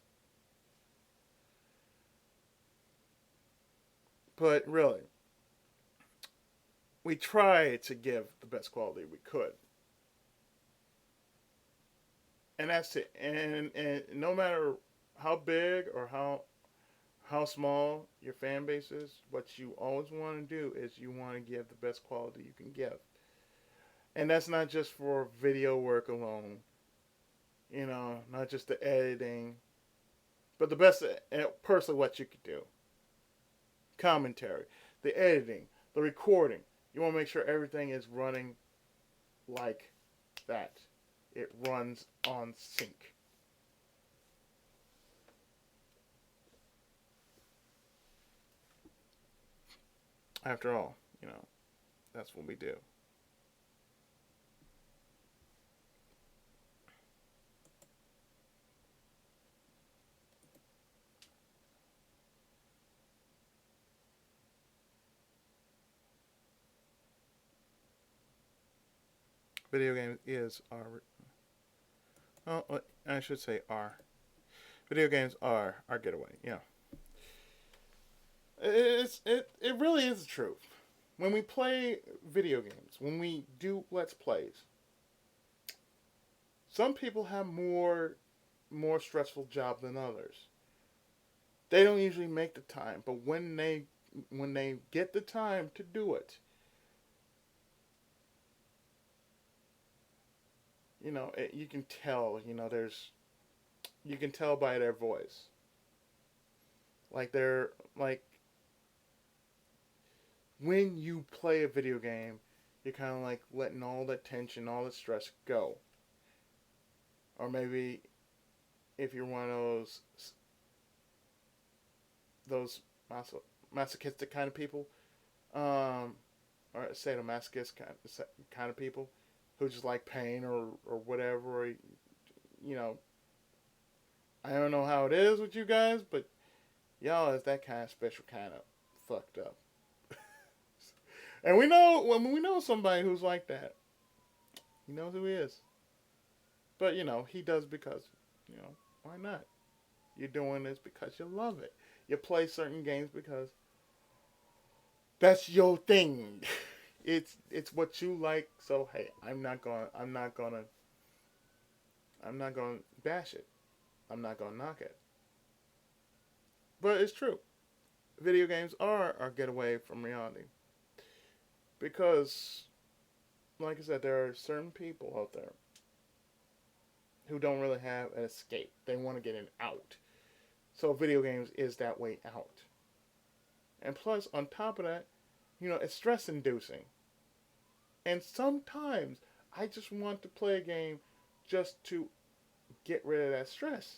But really, we try to give the best quality we could, and that's it. And no matter how big or how small your fan base is, what you always want to do is you want to give the best quality you can give. And that's not just for video work alone, not just the editing, but the best, personally, what you could do. Commentary, the editing, the recording. You want to make sure everything is running like that. It runs on sync. After all, that's what we do. Video game is our. Oh, I should say our. Video games are our getaway. Yeah. It really is the truth. when we play video games, when we do let's plays, some people have more stressful job than others. They don't usually make the time, but when they get the time to do it, you can tell. You can tell by their voice, like they're like when you play a video game, you're kind of like letting all the tension, all the stress go. Or maybe if you're one of those masochistic kind of people, or sadomasochist kind of people who just like pain or whatever. Or, you know, I don't know how it is with you guys, but y'all is that kind of special kind of fucked up. And when we know somebody who's like that, he knows who he is. But he does because why not? You're doing this because you love it. You play certain games because that's your thing. It's what you like. So hey, I'm not gonna bash it. I'm not gonna knock it. But it's true. Video games are our getaway from reality because, like I said, there are certain people out there who don't really have an escape. They want to get an out. So video games is that way out. And plus, on top of that, it's stress inducing. And sometimes I just want to play a game just to get rid of that stress.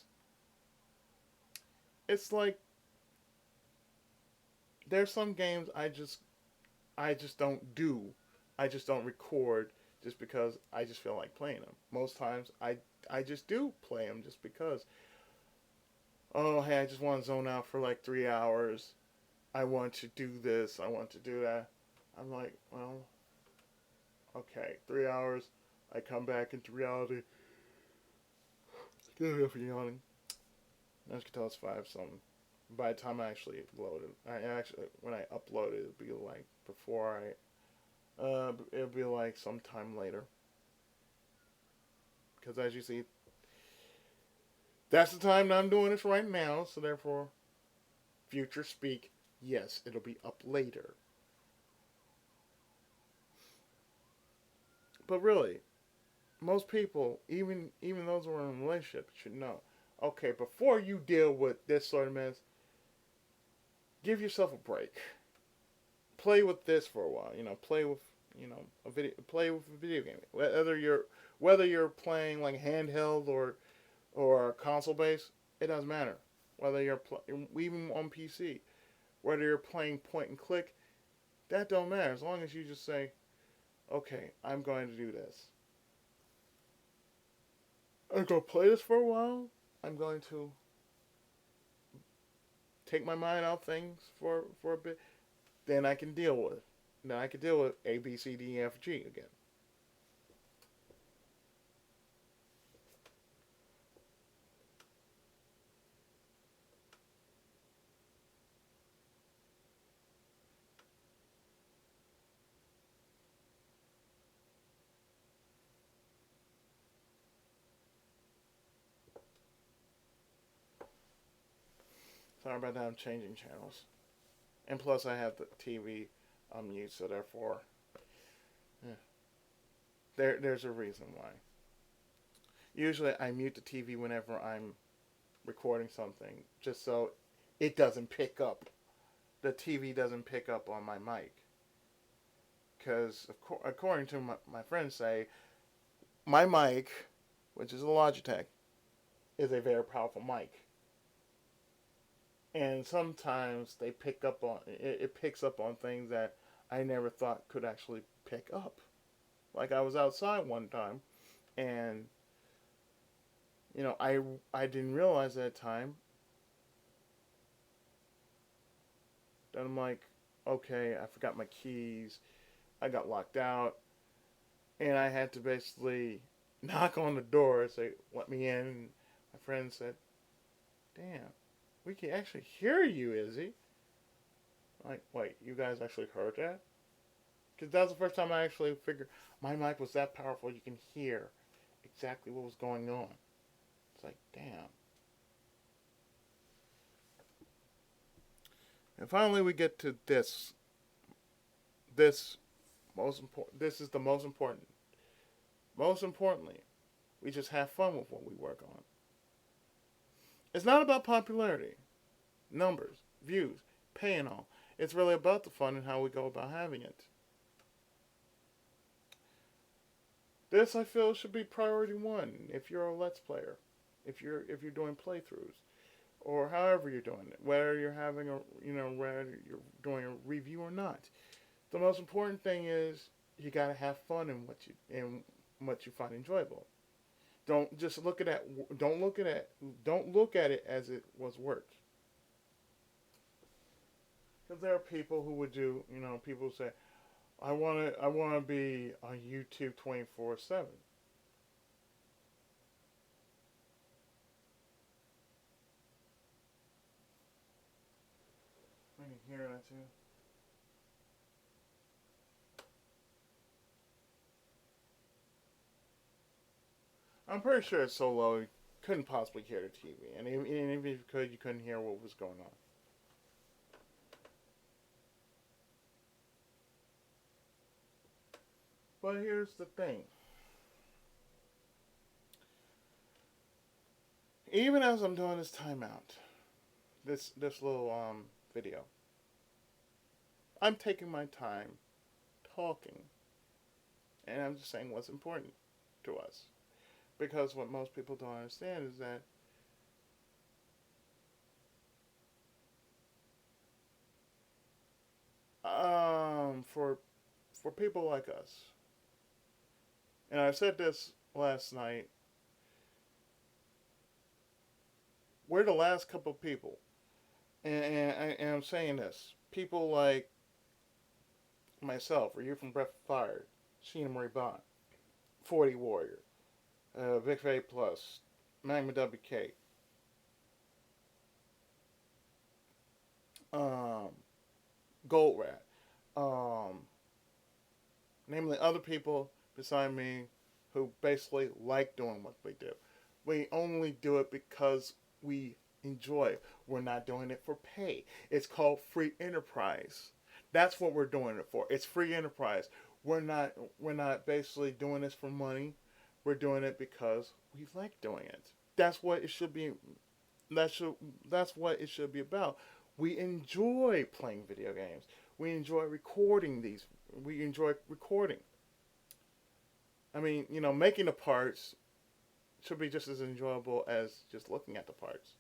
It's like there's some games I just don't do. I just don't record just because I just feel like playing them. Most times I just do play them just because. Oh, hey, I just want to zone out for like 3 hours. I want to do this. I want to do that. I'm like, well, okay, 3 hours. I come back into reality. Get up for yawning. As you can tell, it's 5 something. By the time I actually load it, when I upload it, it'll be like before it'll be like sometime later. Because as you see, that's the time that I'm doing this right now. So therefore, future speak, yes, it'll be up later. But really, most people, even those who are in a relationship, should know. Okay, before you deal with this sort of mess, give yourself a break. Play with this for a while. Play with a video game. Whether you're playing like handheld or console based, it doesn't matter. Whether even on PC, whether you're playing point and click, that don't matter as long as you just say, okay, I'm going to do this. I'm going to play this for a while. I'm going to take my mind out things for a bit. Then I can deal with it. Then I can deal with A, B, C, D, E, F, G again. Sorry about that, I'm changing channels. And plus I have the TV on mute, so therefore, yeah, there's a reason why. Usually I mute the TV whenever I'm recording something, just so it doesn't pick up. The TV doesn't pick up on my mic. Because according to my friends say, my mic, which is a Logitech, is a very powerful mic. And sometimes they pick up on it picks up on things that I never thought could actually pick up. Like I was outside one time, and I didn't realize at the time. Then I'm like, okay, I forgot my keys. I got locked out, and I had to basically knock on the door and say, "Let me in." And my friend said, "Damn, we can actually hear you, Izzy." Like, wait, you guys actually heard that? Because that was the first time I actually figured my mic was that powerful. You can hear exactly what was going on. It's like, damn. And finally, we get to this. This most important. This is the most important. Most importantly, we just have fun with what we work on. It's not about popularity, numbers, views, pay, and all. It's really about the fun and how we go about having it. This I feel should be priority one if you're a Let's Player, if you're doing playthroughs, or however you're doing it, whether you're having a whether you're doing a review or not. The most important thing is you gotta have fun in what you find enjoyable. Don't just look at it. Don't look at it as it was work. Because there are people who would do, people say, I want to be on YouTube 24/7. I can hear that too. I'm pretty sure it's so low you couldn't possibly hear the TV, and even if you could, you couldn't hear what was going on. But here's the thing: even as I'm doing this timeout, this little video, I'm taking my time talking, and I'm just saying what's important to us. Because what most people don't understand is that for people like us, and I said this last night, we're the last couple of people, and I'm saying this, people like myself, or you from Breath of Fire, Sheena Marie Bond, 40 Warrior, Vic A Plus, Magma WK, um, Gold Rat, um, namely other people beside me who basically like doing what we do. We only do it because we enjoy it. We're not doing it for pay. It's called free enterprise. That's what we're doing it for. It's free enterprise. We're not basically doing this for money. We're doing it because we like doing it. That's what it should be. That should that's what it should be about. We enjoy playing video games. We enjoy recording these. We enjoy recording. I mean, making the parts should be just as enjoyable as just looking at the parts.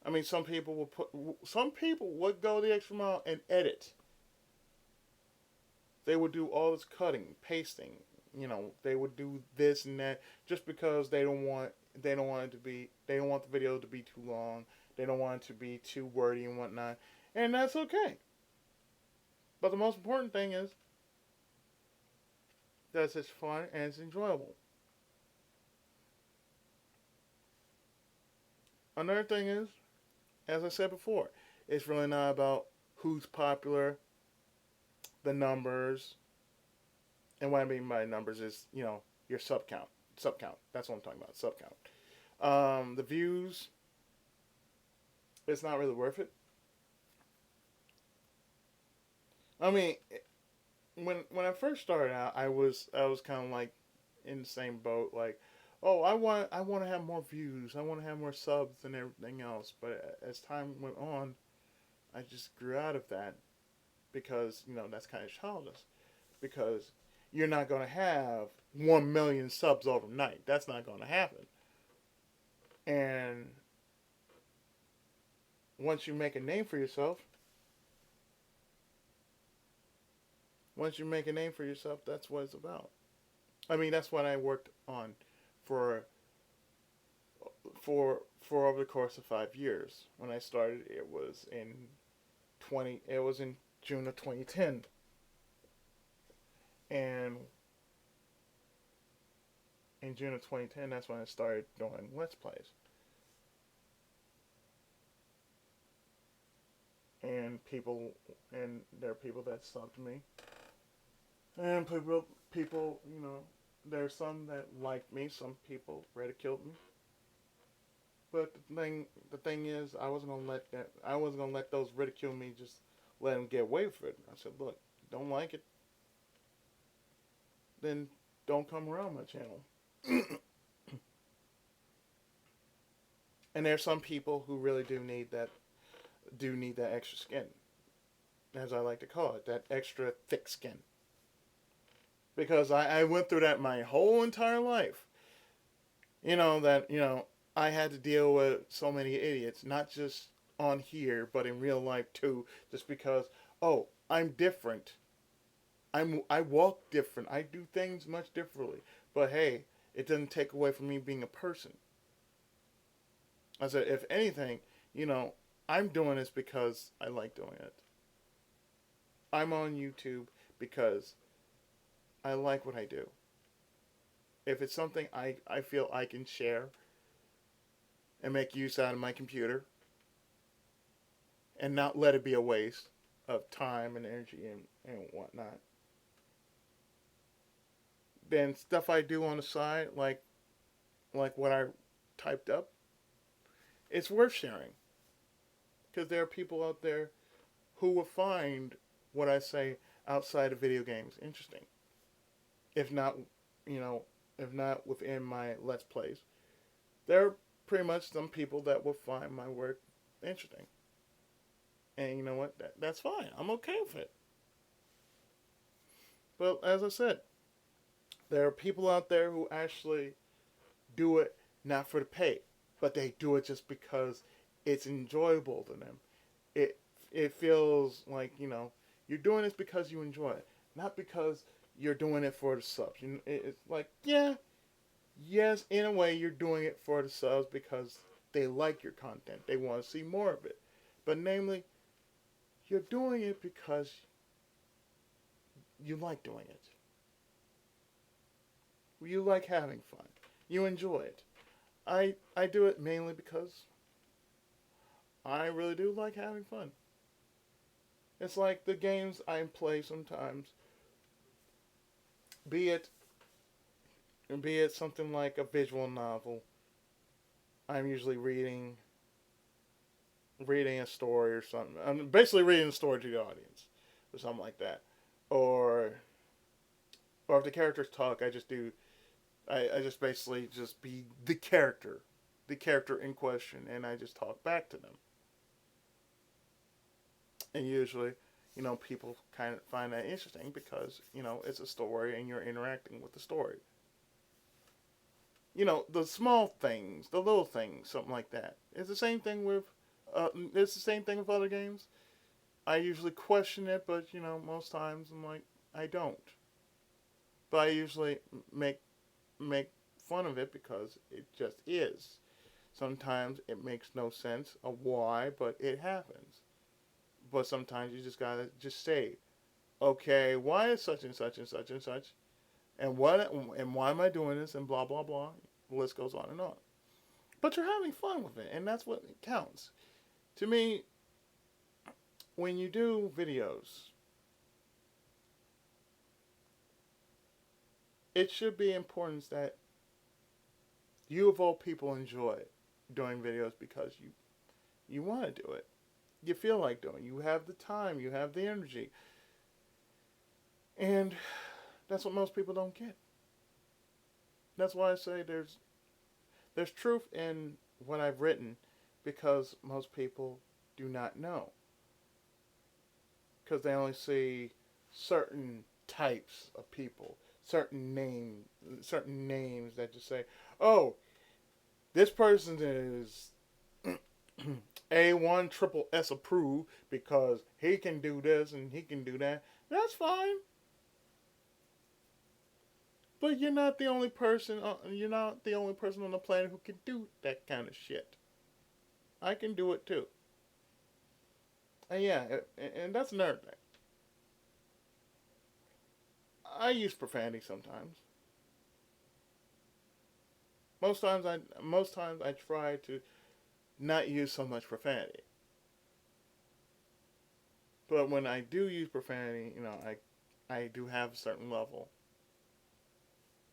I mean, some people would go the extra mile and edit. They would do all this cutting, pasting. They would do this and that just because they don't want the video to be too long. They don't want it to be too wordy and whatnot, and that's okay. But the most important thing is that it's fun and it's enjoyable. Another thing is, as I said before, it's really not about who's popular, the numbers, and what I mean by numbers is, your sub count. Sub count. That's what I'm talking about. Sub count. The views, it's not really worth it. I mean, when I first started out, I was kind of like in the same boat. Like, oh, I want to have more views. I want to have more subs and everything else. But as time went on, I just grew out of that because that's kind of childish. Because you're not going to have 1 million subs overnight. That's not going to happen. And once you make a name for yourself, that's what it's about. I mean, that's what I worked on for for over the course of 5 years. When I started, it was in June of 2010, and in June of 2010, that's when I started doing Let's Plays. And and people, and there are people that sub to me, and people, there's some that liked me, some people ridiculed me. But the thing is, I wasn't gonna let those ridicule me. Just let them get away with it. I said, look, don't like it, then don't come around my channel. And there's some people who really do need that extra skin, as I like to call it, that extra thick skin. Because I went through that my whole entire life. I had to deal with so many idiots, not just on here, but in real life too, just because, oh, I'm different. I walk different. I do things much differently. But hey, it doesn't take away from me being a person. I said, if anything, I'm doing this because I like doing it. I'm on YouTube because I like what I do. If it's something I feel I can share and make use out of my computer and not let it be a waste of time and energy and whatnot, then stuff I do on the side, like what I typed up, it's worth sharing. Because there are people out there who will find what I say outside of video games interesting. If not, if not within my Let's Plays. There are pretty much some people that will find my work interesting. And you know what? That's fine. I'm okay with it. But as I said, there are people out there who actually do it not for the pay, but they do it just because it's enjoyable to them. It feels like, you're doing this because you enjoy it, not because you're doing it for the subs. It's like, yeah, yes, in a way you're doing it for the subs because they like your content. They want to see more of it. But namely, you're doing it because you like doing it. You like having fun. You enjoy it. I do it mainly because I really do like having fun. It's like the games I play sometimes, be it something like a visual novel. I'm usually reading a story or something. I'm basically reading a story to the audience or something like that. Or if the characters talk, I just basically just be the character in question, and I just talk back to them. And usually, people kind of find that interesting because, it's a story and you're interacting with the story. The small things, the little things, something like that. It's the same thing with other games. I usually question it, but, most times I'm like, I don't. But I usually make fun of it because it just is. Sometimes it makes no sense of why, but it happens. But sometimes you just gotta just say, okay, why is such and such and such and such, and why am I doing this, and blah blah blah. The list goes on and on. But you're having fun with it, and that's what counts. To me, when you do videos, it should be important that you of all people enjoy doing videos because you want to do it. You feel like doing it. You have the time. You have the energy. And that's what most people don't get. That's why I say there's truth in what I've written because most people do not know. Because they only see certain types of people, certain names that just say, oh, this person is A1 triple S approved because he can do this and he can do that. That's fine. But you're not the only person. You're not the only person on the planet who can do that kind of shit. I can do it too. And yeah, and that's another thing. I use profanity sometimes. Most times I try to not use so much profanity. But when I do use profanity, I do have a certain level.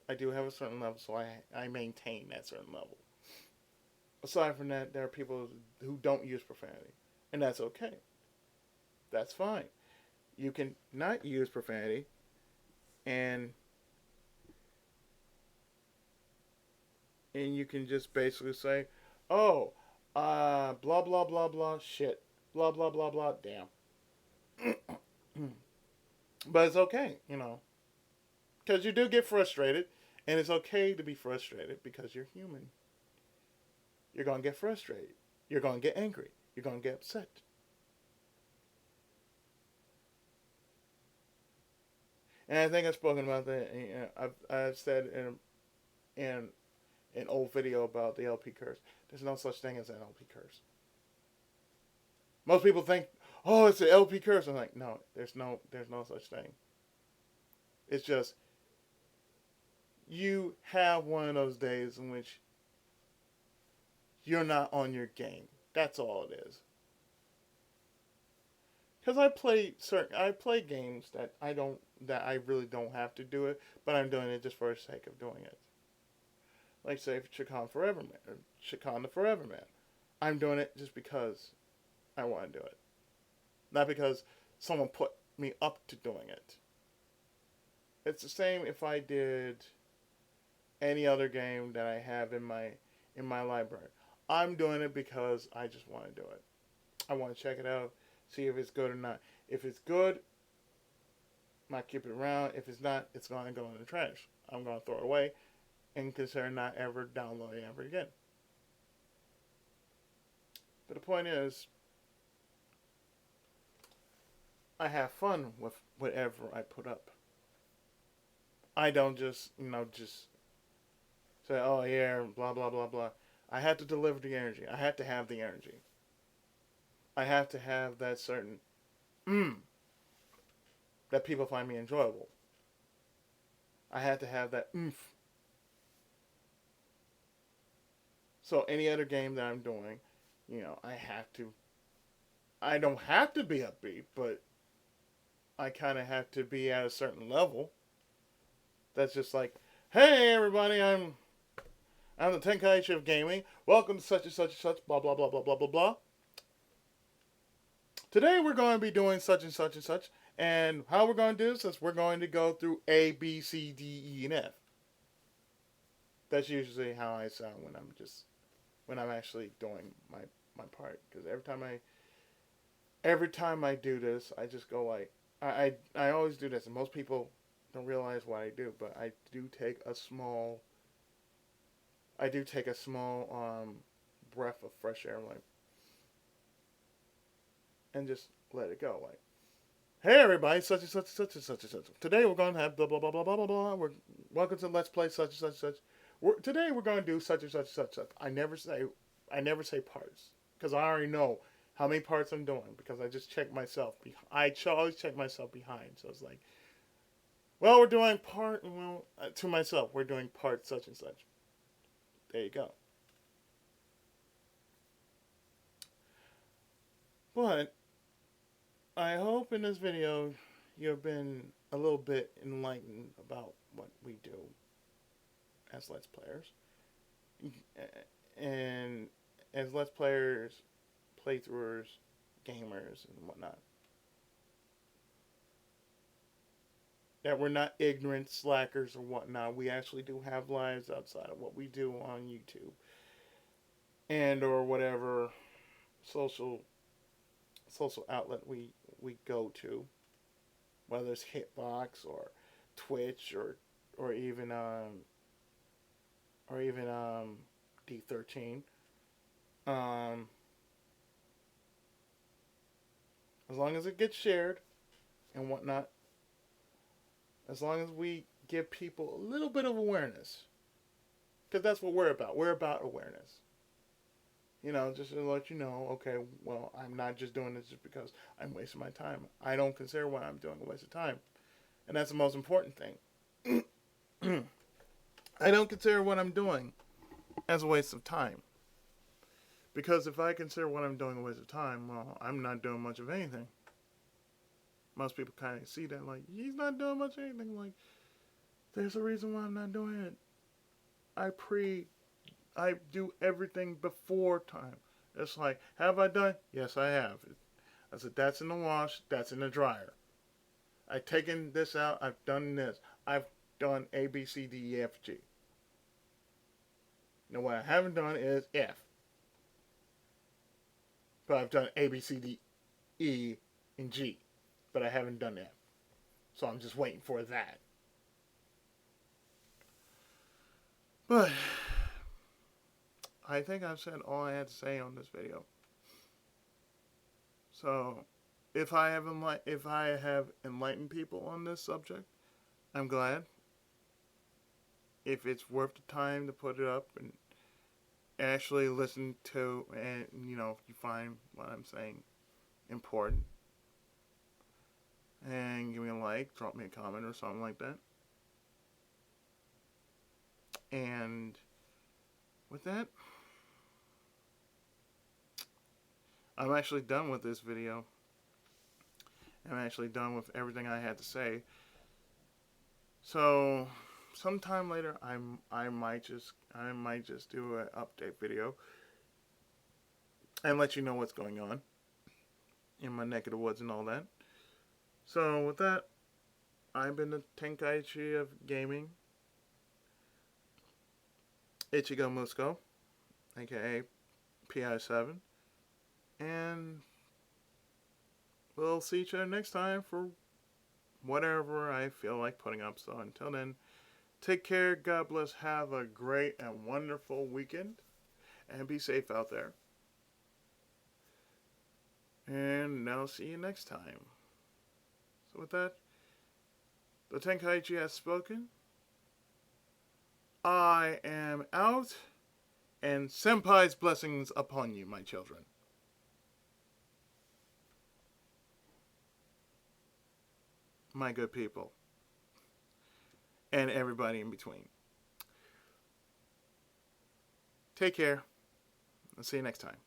I do have a certain level, so I maintain that certain level. Aside from that, there are people who don't use profanity, and that's okay. That's fine. You can not use profanity, and you can just basically say, "Oh, blah blah blah blah, shit, blah blah blah blah, damn." But it's okay, because you do get frustrated, and it's okay to be frustrated because you're human. You're gonna get frustrated. You're gonna get angry. You're gonna get upset. And I think I've spoken about that. I've said in an old video about the LP curse. There's no such thing as an LP curse. Most people think, oh, it's an LP curse. I'm like, no, there's no such thing. It's just you have one of those days in which you're not on your game. That's all it is. Because I play games that I really don't have to do it, but I'm doing it just for the sake of doing it. Like say Chacon Foreverman or Chacon the Foreverman. I'm doing it just because I want to do it. Not because someone put me up to doing it. It's the same if I did any other game that I have in my library. I'm doing it because I just want to do it. I want to check it out, see if it's good or not. If it's good, I might keep it around. If it's not, it's going to go in the trash. I'm going to throw it away and consider not ever downloading it ever again. But the point is, I have fun with whatever I put up. I don't just say, oh yeah, blah blah blah blah. I have to deliver the energy. I have to have the energy. I have to have that certain that people find me enjoyable. I have to have that oomph. So any other game that I'm doing, I don't have to be upbeat, but I kind of have to be at a certain level. That's just like, hey everybody, I'm the Tenkaichi of gaming. Welcome to such and such and such, blah blah blah blah blah blah blah. Today we're going to be doing such and such and such, and how we're going to do this is we're going to go through A, B, C, D, E, and F. That's usually how I sound when I'm actually doing my part. Because every time I do this, I just go like, I always do this, and most people don't realize what I do, but I do take a small breath of fresh air, like, and just let it go, like, hey everybody, such and such and such and such and such. Today we're gonna have blah blah blah blah blah blah blah. Welcome to Let's Play such and such and such. Today we're gonna do such and such and such and such. I never say parts because I already know how many parts I'm doing because I just check myself. I always check myself behind, so it's like, well, we're doing to myself, we're doing part such and such. There you go. But I hope in this video you've been a little bit enlightened about what we do as Let's Players. And as Let's Players, playthroughers, gamers, and whatnot. That we're not ignorant slackers or whatnot. We actually do have lives outside of what we do on YouTube. And or whatever social outlet we go to. Whether it's Hitbox or Twitch or even D13. As long as it gets shared and whatnot, as long as we give people a little bit of awareness, because that's what we're about. We're about awareness. Just to let you know, okay, well, I'm not just doing this just because I'm wasting my time. I don't consider what I'm doing a waste of time. And that's the most important thing. I don't consider what I'm doing as a waste of time. Because if I consider what I'm doing a waste of time, well, I'm not doing much of anything. Most people kind of see that like he's not doing much of anything. Like there's a reason why I'm not doing it. I do everything before time. It's like, have I done? Yes, I have. I said that's in the wash, that's in the dryer. I've taken this out. I've done this. I've done A, B, C, D, E, F, G. Now what I haven't done is F. But I've done A, B, C, D, E, and G. But I haven't done F. So I'm just waiting for that. But I think I've said all I had to say on this video. So if I have enlightened people on this subject, I'm glad. If it's worth the time to put it up and actually listen to, and if you find what I'm saying important, and give me a like, drop me a comment or something like that. And with that, I'm actually done with this video. I'm actually done with everything I had to say. So sometime later, I might just do an update video and let you know what's going on in my neck of the woods and all that. So with that, I've been the Tenkaichi of gaming, Ichigo Musco, aka PI7, and we'll see each other next time for whatever I feel like putting up. So until then, take care, God bless, have a great and wonderful weekend, and be safe out there. And I'll see you next time. So with that, the Tenkaichi has spoken. I am out, and Senpai's blessings upon you, my children. My good people. And everybody in between. Take care. I'll see you next time.